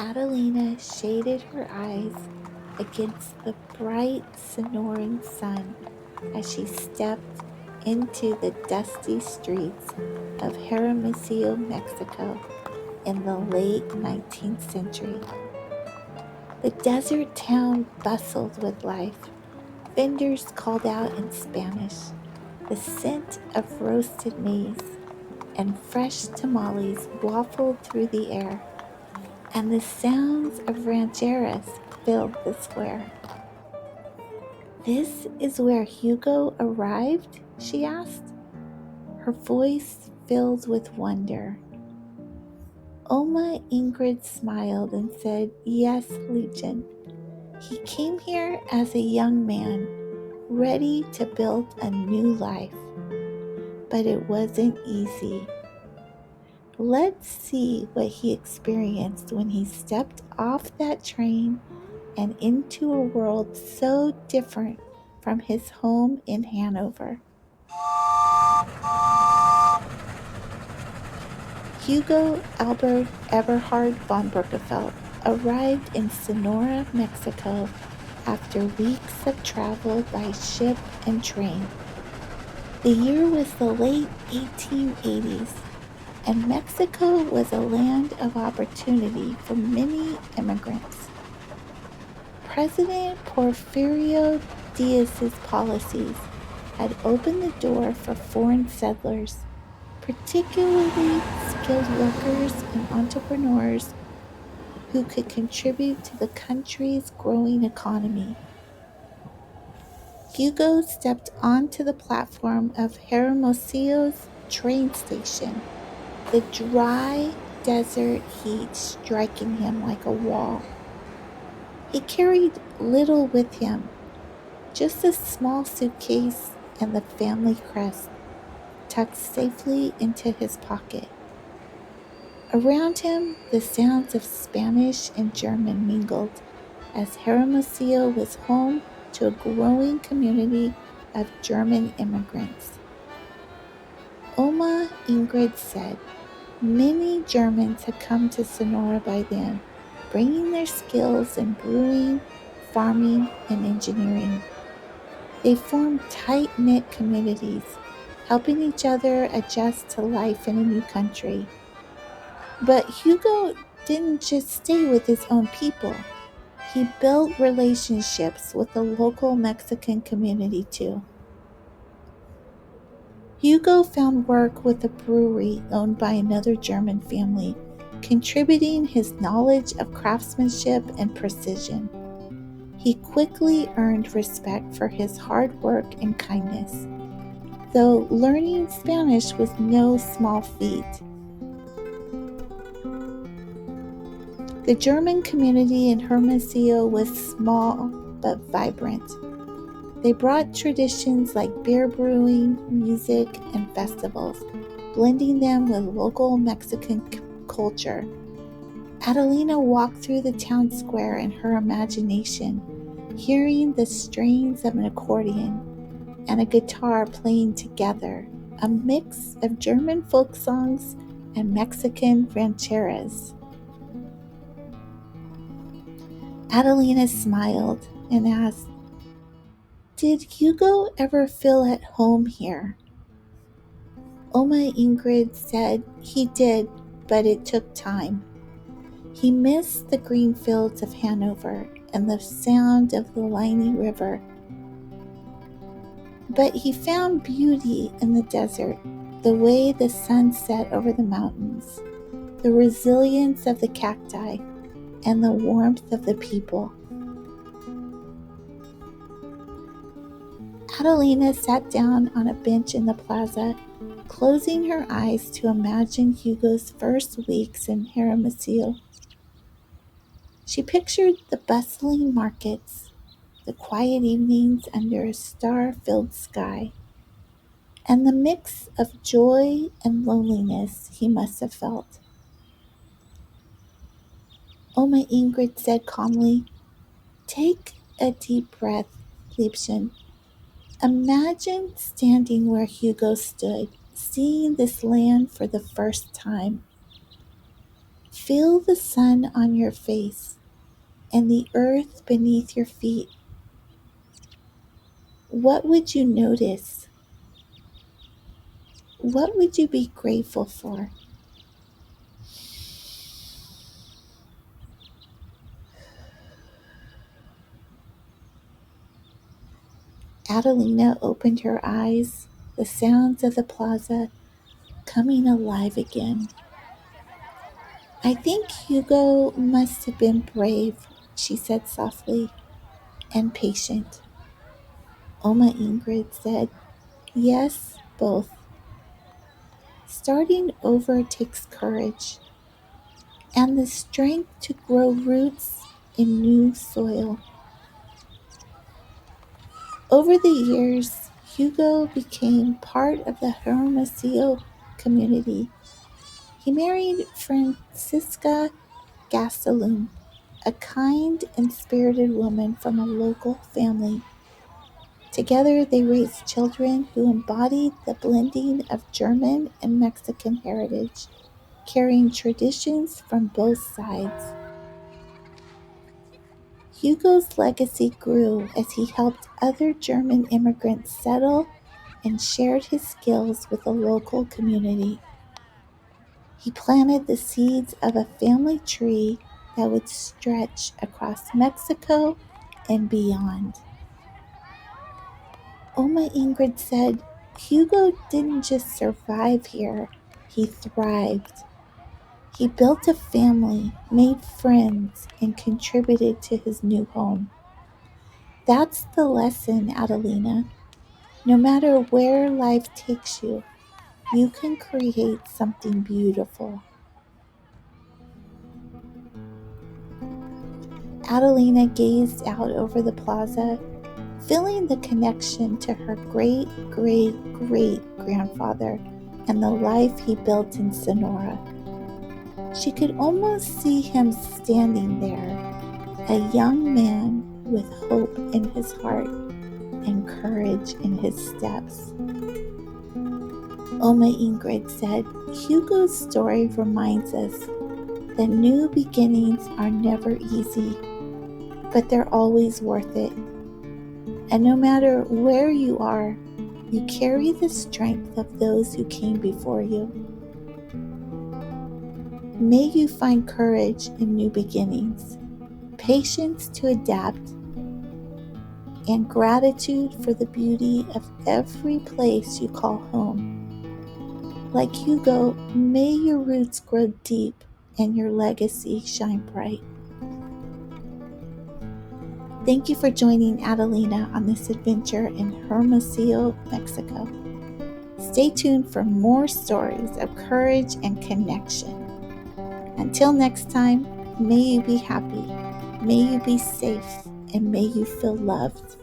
Adelina shaded her eyes against the bright, sonoring sun as she stepped into the dusty streets of Hermosillo, Mexico in the late 19th century. The desert town bustled with life. Vendors called out in Spanish. The scent of roasted maize and fresh tamales waffled through the air, and the sounds of rancheras filled the square. "This is where Hugo arrived?" she asked, her voice filled with wonder. Oma Ingrid smiled and said, "Yes, Legion. He came here as a young man, ready to build a new life. But it wasn't easy. Let's see what he experienced when he stepped off that train and into a world so different from his home in Hanover." Hugo Albert Eberhard von Berckefeldt arrived in Sonora, Mexico after weeks of travel by ship and train. The year was the late 1880s, and Mexico was a land of opportunity for many immigrants. President Porfirio Diaz's policies had opened the door for foreign settlers, particularly skilled workers and entrepreneurs who could contribute to the country's growing economy. Hugo stepped onto the platform of Hermosillo's train station, the dry desert heat striking him like a wall. He carried little with him, just a small suitcase and the family crest tucked safely into his pocket. Around him, the sounds of Spanish and German mingled, as Hermosillo was home to a growing community of German immigrants. Oma Ingrid said many Germans had come to Sonora by then, bringing their skills in brewing, farming, and engineering. They formed tight-knit communities, helping each other adjust to life in a new country. But Hugo didn't just stay with his own people. He built relationships with the local Mexican community too. Hugo found work with a brewery owned by another German family, contributing his knowledge of craftsmanship and precision. He quickly earned respect for his hard work and kindness, though learning Spanish was no small feat. The German community in Hermosillo was small but vibrant. They brought traditions like beer brewing, music, and festivals, blending them with local Mexican culture. Adelina walked through the town square in her imagination, hearing the strains of an accordion and a guitar playing together, a mix of German folk songs and Mexican rancheras. Adelina smiled and asked, "Did Hugo ever feel at home here?" Oma Ingrid said he did, but it took time. He missed the green fields of Hanover and the sound of the Liney River. But he found beauty in the desert, the way the sun set over the mountains, the resilience of the cacti, and the warmth of the people. Adelina sat down on a bench in the plaza, closing her eyes to imagine Hugo's first weeks in Hermosillo. She pictured the bustling markets, the quiet evenings under a star-filled sky, and the mix of joy and loneliness he must have felt. Oma Ingrid said calmly, "Take a deep breath, Liebchen. Imagine standing where Hugo stood, seeing this land for the first time. Feel the sun on your face and the earth beneath your feet. What would you notice? What would you be grateful for? Adelina opened her eyes, the sounds of the plaza coming alive again. I think Hugo must have been brave, she said softly, and patient. Oma Ingrid said, yes, both. Starting over takes courage and the strength to grow roots in new soil. Over the years, Hugo became part of the Hermosillo community. He married Francisca Gastelum, a kind and spirited woman from a local family. Together, they raised children who embodied the blending of German and Mexican heritage, carrying traditions from both sides. Hugo's legacy grew as he helped other German immigrants settle and shared his skills with the local community. He planted the seeds of a family tree that would stretch across Mexico and beyond. Oma Ingrid said, Hugo didn't just survive here, he thrived. He built a family, made friends, and contributed to his new home. That's the lesson, Adelina. No matter where life takes you, you can create something beautiful. Adelina gazed out over the plaza, feeling the connection to her great great great grandfather and the life he built in Sonora. She could almost see him standing there, a young man with hope in his heart and courage in his steps. Oma Ingrid said, Hugo's story reminds us that new beginnings are never easy, but they're always worth it. And no matter where you are, you carry the strength of those who came before you. May you find courage in new beginnings, patience to adapt, and gratitude for the beauty of every place you call home. Like Hugo, may your roots grow deep and your legacy shine bright. Thank you for joining Adelina on this adventure in Hermosillo, Mexico. Stay tuned for more stories of courage and connection. Until next time, may you be happy, may you be safe, and may you feel loved.